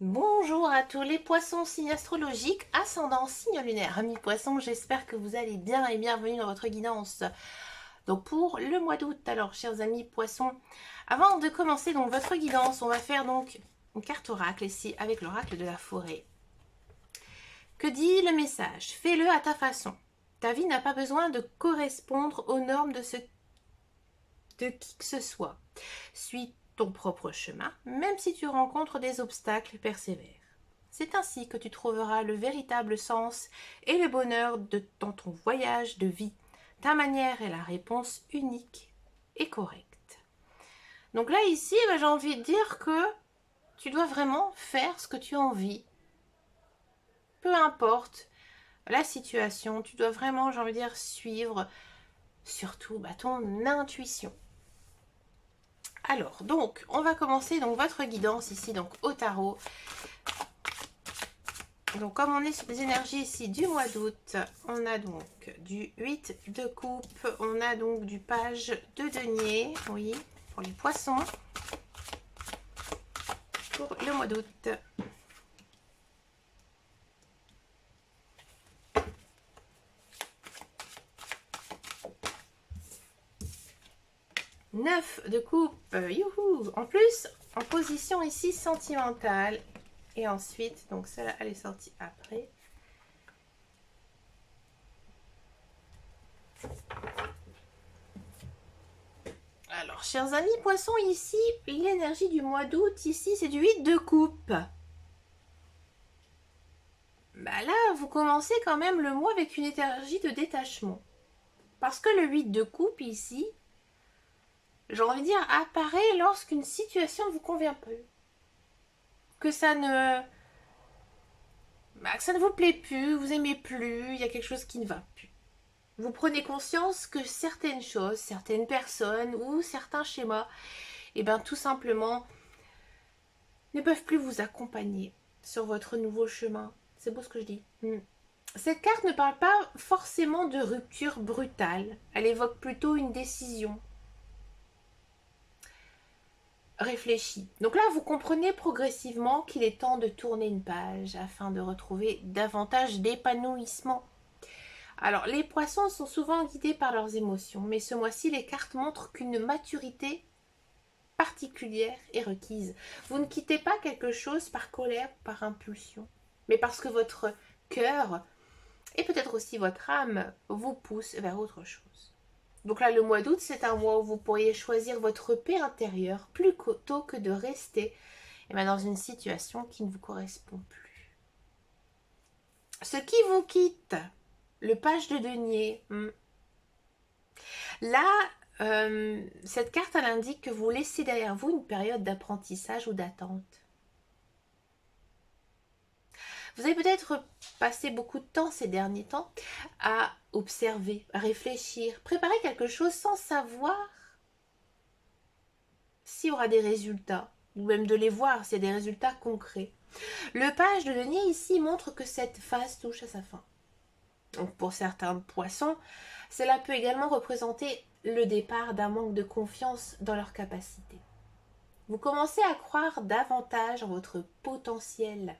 Bonjour à tous les poissons, signe astrologique, ascendant, signe lunaire. Amis poissons, j'espère que vous allez bien et bienvenue dans votre guidance. Donc pour le mois d'août, alors chers amis poissons, avant de commencer donc votre guidance, on va faire donc une carte oracle ici avec l'oracle de la forêt. Que dit le message? Fais-le à ta façon. Ta vie n'a pas besoin de correspondre aux normes de qui que ce soit. Suis ton propre chemin, même si tu rencontres des obstacles, persévère. C'est ainsi que tu trouveras le véritable sens et le bonheur dans ton voyage de vie. Ta manière est la réponse unique et correcte. Donc là, ici, j'ai envie de dire que tu dois vraiment faire ce que tu as envie. Peu importe la situation, tu dois vraiment, j'ai envie de dire, suivre surtout ton intuition. Alors, donc, on va commencer donc votre guidance ici, donc au tarot. Donc, comme on est sur des énergies ici du mois d'août, on a donc du 8 de coupe, on a donc du page de denier, oui, pour les poissons, pour le mois d'août. Neuf de coupe, youhou! En plus, en position ici sentimentale. Et ensuite, donc celle-là, elle est sortie après. Alors, chers amis poissons, ici, l'énergie du mois d'août, ici, c'est du 8 de coupe. Bah là, vous commencez quand même le mois avec une énergie de détachement. Parce que le 8 de coupe, ici, j'ai envie de dire, apparaît lorsqu'une situation ne vous convient plus. Que ça ne vous plaît plus, vous aimez plus, il y a quelque chose qui ne va plus. Vous prenez conscience que certaines choses, certaines personnes ou certains schémas, tout simplement, ne peuvent plus vous accompagner sur votre nouveau chemin. C'est beau ce que je dis. Cette carte ne parle pas forcément de rupture brutale. Elle évoque plutôt une décision réfléchie. Donc là, vous comprenez progressivement qu'il est temps de tourner une page afin de retrouver davantage d'épanouissement. Alors, les poissons sont souvent guidés par leurs émotions, mais ce mois-ci, les cartes montrent qu'une maturité particulière est requise. Vous ne quittez pas quelque chose par colère ou par impulsion, mais parce que votre cœur et peut-être aussi votre âme vous pousse vers autre chose. Donc là, le mois d'août, c'est un mois où vous pourriez choisir votre paix intérieure plutôt que de rester dans une situation qui ne vous correspond plus. Ce qui vous quitte, le page de denier. Là, cette carte, elle indique que vous laissez derrière vous une période d'apprentissage ou d'attente. Vous avez peut-être passé beaucoup de temps ces derniers temps à observer, à réfléchir, préparer quelque chose sans savoir s'il y aura des résultats, ou même de les voir, s'il y a des résultats concrets. Le page de denier ici montre que cette phase touche à sa fin. Donc pour certains poissons, cela peut également représenter le départ d'un manque de confiance dans leurs capacités. Vous commencez à croire davantage en votre potentiel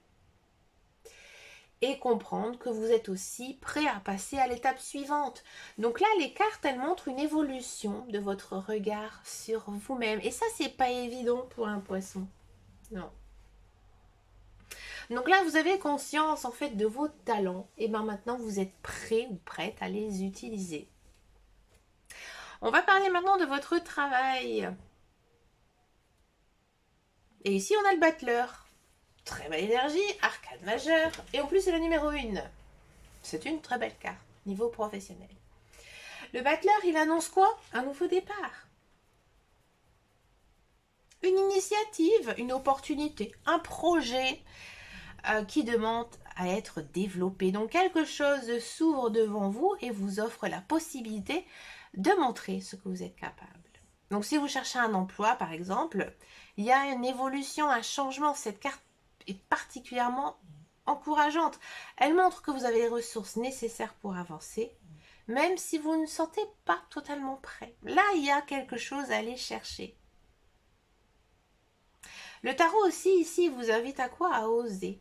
et comprendre que vous êtes aussi prêt à passer à l'étape suivante. Donc là, les cartes, elles montrent une évolution de votre regard sur vous-même. Et ça, c'est pas évident pour un poisson. Non. Donc là, vous avez conscience en fait de vos talents. Et maintenant, vous êtes prêt ou prête à les utiliser. On va parler maintenant de votre travail. Et ici, on a le battleur. Très belle énergie, arcane majeure. Et en plus, c'est le numéro 1. C'est une très belle carte, niveau professionnel. Le battleur, il annonce quoi? Un nouveau départ. Une initiative, une opportunité, un projet qui demande à être développé. Donc quelque chose s'ouvre devant vous et vous offre la possibilité de montrer ce que vous êtes capable. Donc si vous cherchez un emploi, par exemple, il y a une évolution, un changement. Cette carte est particulièrement encourageante. Elle montre que vous avez les ressources nécessaires pour avancer, même si vous ne sentez pas totalement prêt. Là, il y a quelque chose à aller chercher. Le tarot aussi, ici, vous invite à quoi? À oser.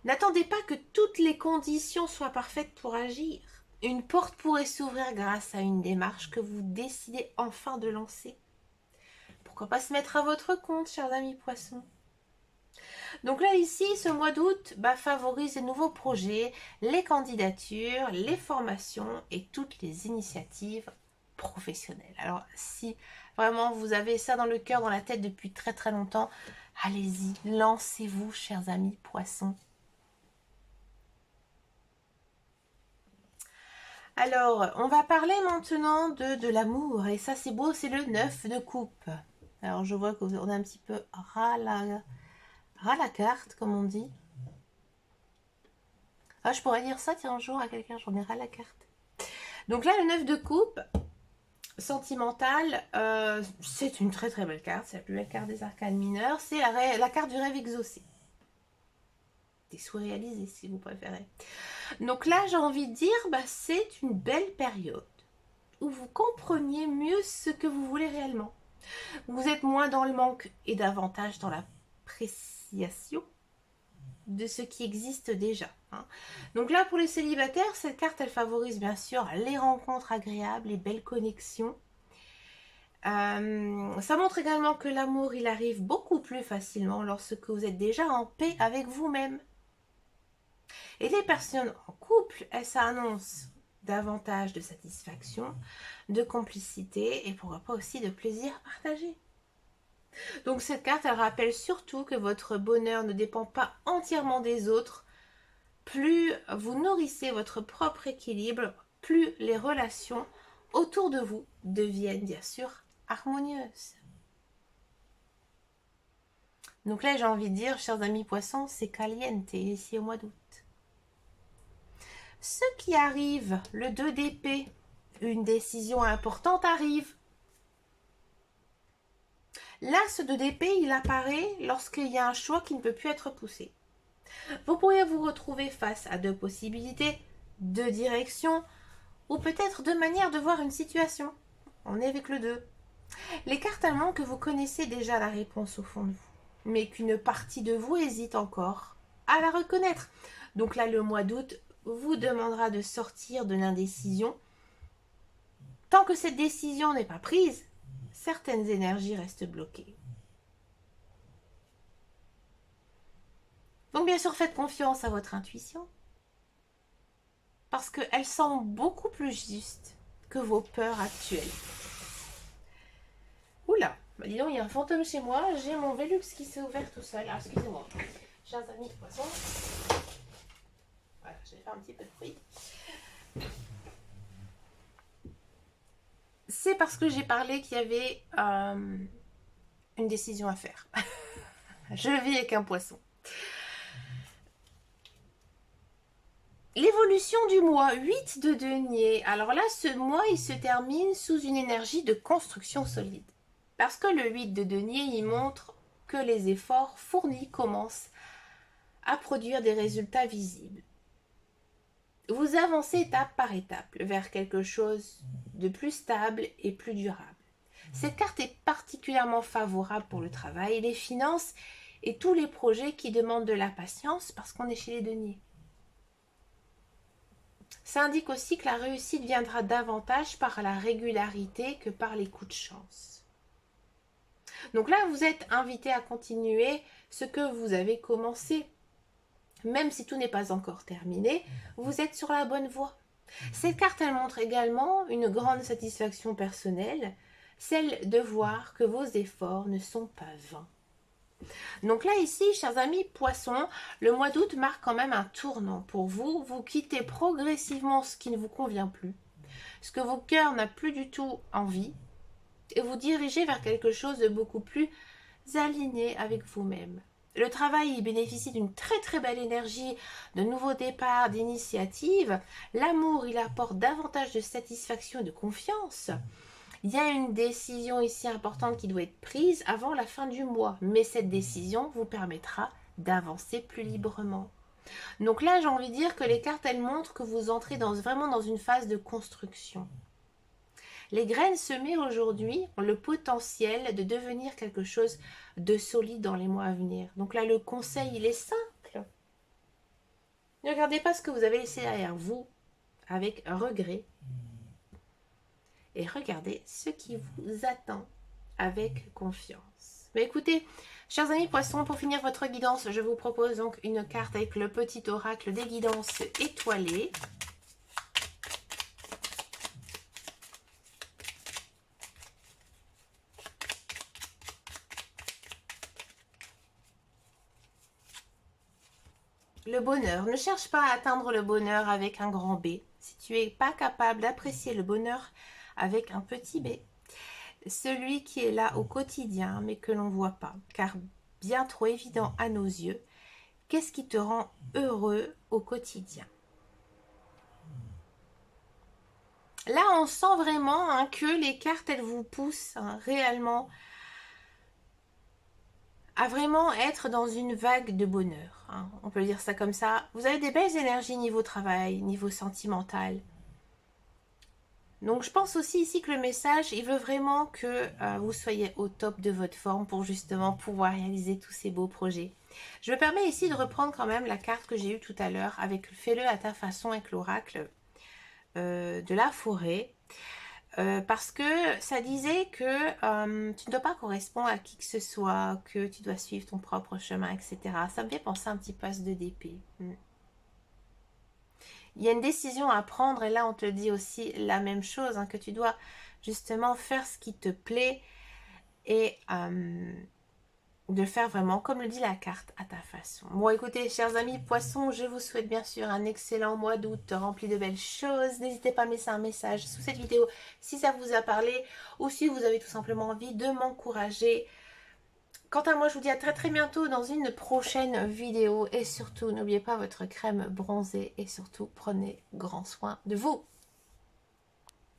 N'attendez pas que toutes les conditions soient parfaites pour agir. Une porte pourrait s'ouvrir grâce à une démarche que vous décidez enfin de lancer. Pourquoi pas se mettre à votre compte, chers amis poissons? Donc là, ici, ce mois d'août favorise les nouveaux projets, les candidatures, les formations et toutes les initiatives professionnelles. Alors, si vraiment vous avez ça dans le cœur, dans la tête depuis très très longtemps, allez-y, lancez-vous, chers amis poissons. Alors, on va parler maintenant de l'amour. Et ça, c'est beau, c'est le 9 de coupe. Alors, je vois qu'on a un petit peu ras la carte, comme on dit. Ah, je pourrais dire ça, tiens, un jour à quelqu'un, j'en ai ras la carte. Donc là, le 9 de coupe, sentimental, c'est une très très belle carte. C'est la plus belle carte des arcanes mineures. C'est la carte du rêve exaucé. Des souhaits réalisés, si vous préférez. Donc là, j'ai envie de dire, c'est une belle période où vous compreniez mieux ce que vous voulez réellement. Vous êtes moins dans le manque et davantage dans l'appréciation de ce qui existe déjà. Donc là, pour les célibataires, cette carte, elle favorise bien sûr les rencontres agréables, les belles connexions. Ça montre également que l'amour, il arrive beaucoup plus facilement lorsque vous êtes déjà en paix avec vous-même. Et les personnes en couple, elles s'annoncent davantage de satisfaction, de complicité et pourquoi pas aussi de plaisir partagé. Donc cette carte, elle rappelle surtout que votre bonheur ne dépend pas entièrement des autres. Plus vous nourrissez votre propre équilibre, plus les relations autour de vous deviennent bien sûr harmonieuses. Donc là, j'ai envie de dire, chers amis poissons, c'est caliente ici au mois d'août. Ce qui arrive, le 2 d'épée, une décision importante arrive. Là, ce 2 d'épée, il apparaît lorsqu'il y a un choix qui ne peut plus être poussé. Vous pourriez vous retrouver face à deux possibilités, deux directions, ou peut-être deux manières de voir une situation. On est avec le 2. Les cartes elles montrent que vous connaissez déjà la réponse au fond de vous, mais qu'une partie de vous hésite encore à la reconnaître. Donc là, le mois d'août vous demandera de sortir de l'indécision. Tant que cette décision n'est pas prise, certaines énergies restent bloquées. Donc bien sûr, faites confiance à votre intuition, parce qu'elle semble beaucoup plus juste que vos peurs actuelles. Oula, dis donc, il y a un fantôme chez moi, j'ai mon Velux qui s'est ouvert tout seul. Alors, excusez-moi, chers amis poissons. Voilà, je vais faire un petit peu de bruit. C'est parce que j'ai parlé qu'il y avait une décision à faire. Je vis avec un poisson. L'évolution du mois 8 de denier. Alors là, ce mois, il se termine sous une énergie de construction solide. Parce que le 8 de denier, il montre que les efforts fournis commencent à produire des résultats visibles. Vous avancez étape par étape vers quelque chose de plus stable et plus durable. Cette carte est particulièrement favorable pour le travail, les finances et tous les projets qui demandent de la patience parce qu'on est chez les deniers. Ça indique aussi que la réussite viendra davantage par la régularité que par les coups de chance. Donc là, vous êtes invité à continuer ce que vous avez commencé. Même si tout n'est pas encore terminé, vous êtes sur la bonne voie. Cette carte, elle montre également une grande satisfaction personnelle, celle de voir que vos efforts ne sont pas vains. Donc là, ici, chers amis poissons, le mois d'août marque quand même un tournant pour vous. Vous quittez progressivement ce qui ne vous convient plus, ce que vos cœurs n'a plus du tout envie, et vous dirigez vers quelque chose de beaucoup plus aligné avec vous-même. Le travail il bénéficie d'une très très belle énergie, de nouveaux départs, d'initiatives. L'amour, il apporte davantage de satisfaction et de confiance. Il y a une décision ici importante qui doit être prise avant la fin du mois. Mais cette décision vous permettra d'avancer plus librement. Donc là, j'ai envie de dire que les cartes, elles montrent que vous entrez vraiment dans une phase de construction. Les graines semées aujourd'hui ont le potentiel de devenir quelque chose de solide dans les mois à venir. Donc là, le conseil, il est simple. Ne regardez pas ce que vous avez laissé derrière vous avec regret. Et regardez ce qui vous attend avec confiance. Mais écoutez, chers amis poissons, pour finir votre guidance, je vous propose donc une carte avec le petit oracle des guidances étoilées. Le bonheur. Ne cherche pas à atteindre le bonheur avec un grand B. Si tu n'es pas capable d'apprécier le bonheur avec un petit b, celui qui est là au quotidien mais que l'on ne voit pas, car bien trop évident à nos yeux, qu'est-ce qui te rend heureux au quotidien? Là, on sent vraiment que les cartes, elles vous poussent réellement à vraiment être dans une vague de bonheur. On peut dire ça comme ça. Vous avez des belles énergies niveau travail, niveau sentimental. Donc je pense aussi ici que le message, il veut vraiment que vous soyez au top de votre forme pour justement pouvoir réaliser tous ces beaux projets. Je me permets ici de reprendre quand même la carte que j'ai eue tout à l'heure avec fais-le à ta façon avec l'oracle de la forêt. Parce que ça disait que tu ne dois pas correspondre à qui que ce soit, que tu dois suivre ton propre chemin, etc. Ça me fait penser un petit peu à ce 2 d'épée. Il y a une décision à prendre et là on te dit aussi la même chose, que tu dois justement faire ce qui te plaît et de faire vraiment comme le dit la carte à ta façon. Bon écoutez chers amis poissons, je vous souhaite bien sûr un excellent mois d'août rempli de belles choses. N'hésitez pas à me laisser un message sous cette vidéo si ça vous a parlé ou si vous avez tout simplement envie de m'encourager. Quant à moi, je vous dis à très très bientôt dans une prochaine vidéo. Et surtout, n'oubliez pas votre crème bronzée. Et surtout, prenez grand soin de vous.